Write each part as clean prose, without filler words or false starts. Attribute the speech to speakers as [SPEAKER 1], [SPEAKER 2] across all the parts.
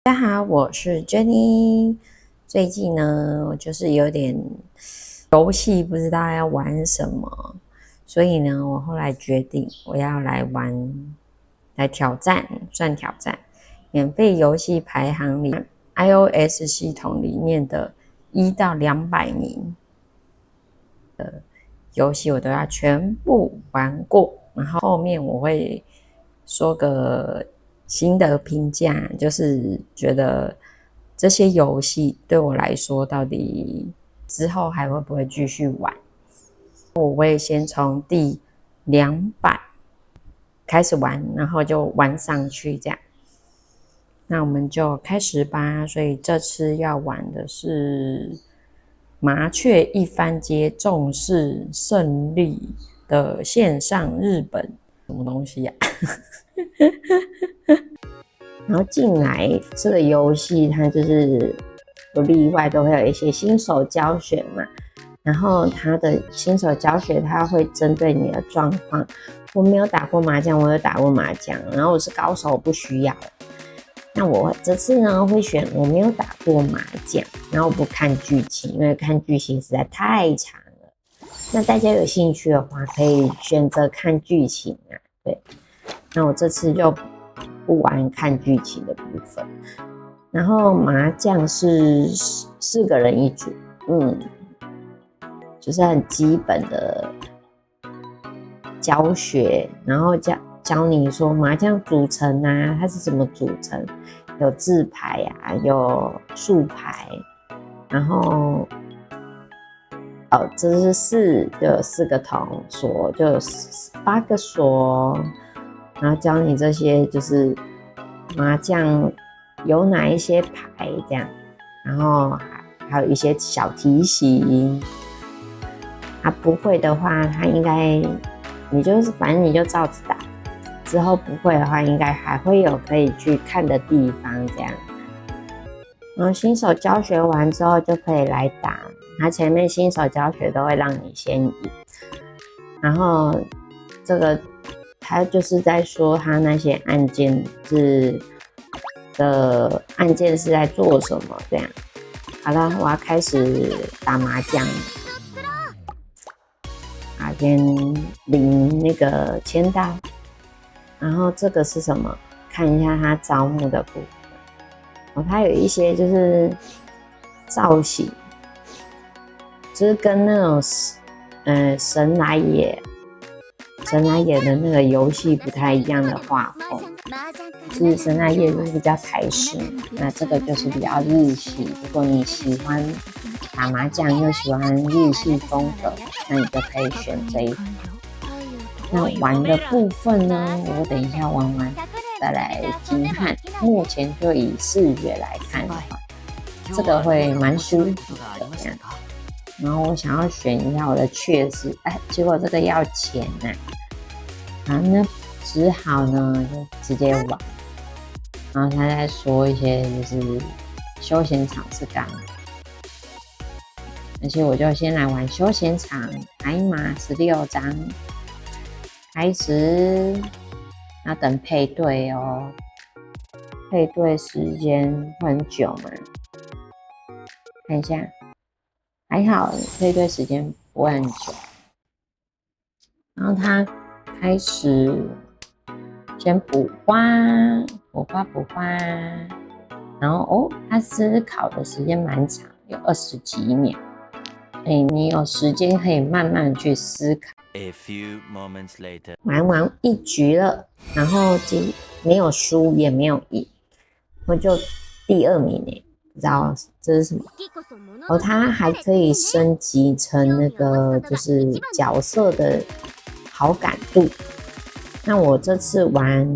[SPEAKER 1] 大家好，我是 Jenny。最近呢，我就是有点游戏不知道要玩什么，所以呢，我后来决定我要来挑战，算挑战免费游戏排行里 iOS 系统里面的1到200名的游戏，我都要全部玩过。然后后面我会说个心得评价，就是觉得这些游戏对我来说到底之后还会不会继续玩。我会先从第200开始玩，然后就玩上去这样。那我们就开始吧。所以这次要玩的是麻雀一番街重视胜利的线上日本什么东西呀、然后进来这个游戏，它就是不例外都会有一些新手教学嘛。然后它的新手教学，它会针对你的状况。我没有打过麻将，我有打过麻将，然后我是高手，不需要。那我这次呢会选我没有打过麻将，然后不看剧情，因为看剧情实在太长了。那大家有兴趣的话，可以选择看剧情啊。对，那我这次就不玩看剧情的部分。然后麻将是4个人一组，就是很基本的教学，然后教你说麻将组成啊，它是怎么组成，有字牌啊，有竖牌，然后这是就有4个筒锁，就有8个锁，然后教你这些就是麻将有哪一些牌这样，然后还有一些小提醒。不会的话，他应该反正你就照着打。之后不会的话，应该还会有可以去看的地方这样。然后新手教学完之后就可以来打，他前面新手教学都会让你先赢。然后这个他就是在说他那些按键是在做什么这样。好了，我要开始打麻将。先领那个签到，然后这个是什么？看一下他招募的部分。他有一些就是造型，就是跟那种神来也的那个游戏不太一样的画风。就是神来也就是比较台式，那这个就是比较日系。如果你喜欢打麻将又喜欢日系风格，那你就可以选这一款。那玩的部分呢，我等一下玩完再来评判。目前就以视觉来看的话，这个会蛮舒服的这样。然后我想要选一下我的确实，结果这个要钱啊。好，那只好呢就直接玩。然后他在说一些就是休闲场是干嘛，而且我就先来玩休闲场，海马16张，开始，要等配对哦，配对时间会很久吗？看一下，还好，配对时间不会很久。然后他开始先补花，然后他思考的时间蛮长，有20几秒。你有时间可以慢慢去思考。
[SPEAKER 2] A few moments later，
[SPEAKER 1] 玩完一局了，然后没有输也没有赢，我就第2名耶，不知道这是什么。他还可以升级成那个就是角色的好感度。那我这次玩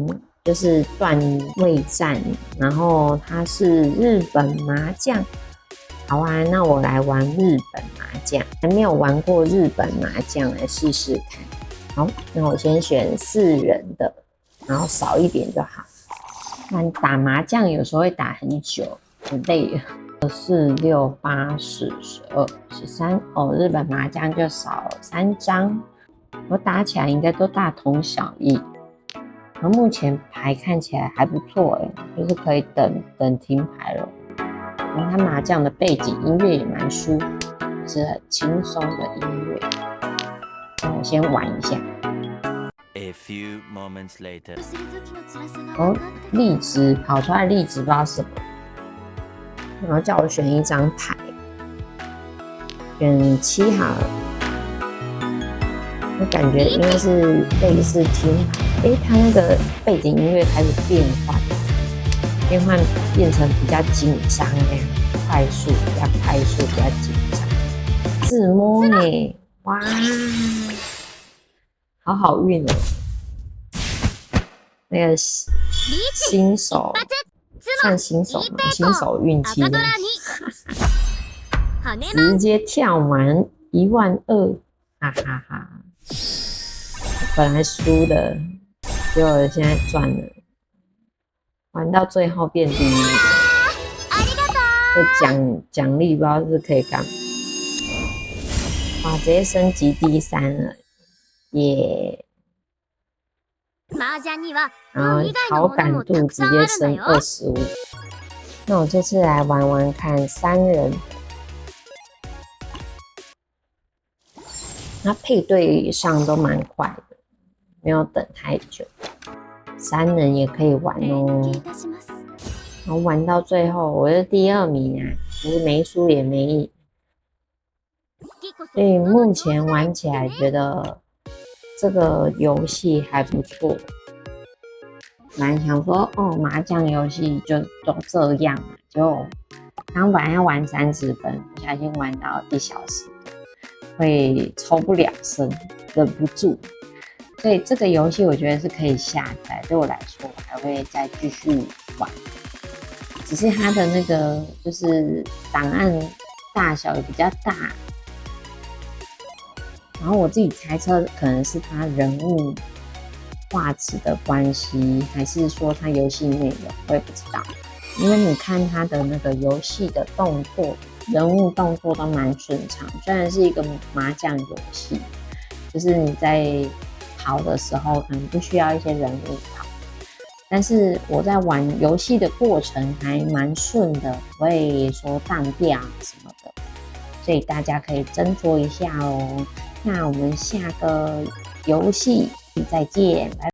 [SPEAKER 1] 就是段位战，然后它是日本麻将。好啊，那我来玩日本麻将，还没有玩过日本麻将，来试试看。好，那我先选4人的，然后少一点就好。那打麻将有时候会打很久，很累。4、6、8、10、12、13。日本麻将就少3张，我打起来应该都大同小异。然后目前牌看起来还不错就是可以等停牌了。然后他麻将的背景音乐也蛮舒服，是很轻松的音乐。那我先玩一下。
[SPEAKER 2] A few moments later.
[SPEAKER 1] 哦，粒子跑出来，粒子不知道什么，然后叫我选一张牌，选7好了。我感觉应该是类似听牌，它那个背景音乐开始变换变成比较紧张那样，快速比较紧张。自摸哇，好运哦！那个新手算新手吗？新手运气这样，直接跳满12000，哈哈哈！本来输的，结果现在赚了，玩到最后变第1名。这奖励不知道是可以干嘛。哇，直接升级第3了，耶！然后好感度直接升25。那我这次来玩玩看3人，那配对上都蛮快的，没有等太久。3人也可以玩哦。然后玩到最后，我是第2名就是没输也没赢。所以目前玩起来觉得这个游戏还不错。本来想说麻将游戏就都这样嘛，就刚本来要玩30分，不小心玩到1小时，会抽不了身，忍不住。所以这个游戏我觉得是可以下载，对我来说我还会再继续玩。只是它的那个就是档案大小也比较大，然后我自己猜测可能是它人物画质的关系，还是说它游戏内容，我也不知道。因为你看它的那个游戏的动作，人物动作都蛮顺畅，虽然是一个麻将游戏，就是你在跑的时候可能不需要一些人物跑，但是我在玩游戏的过程还蛮顺的，不会说当掉什么的，所以大家可以斟酌一下哦。那我们下个游戏再见，拜拜。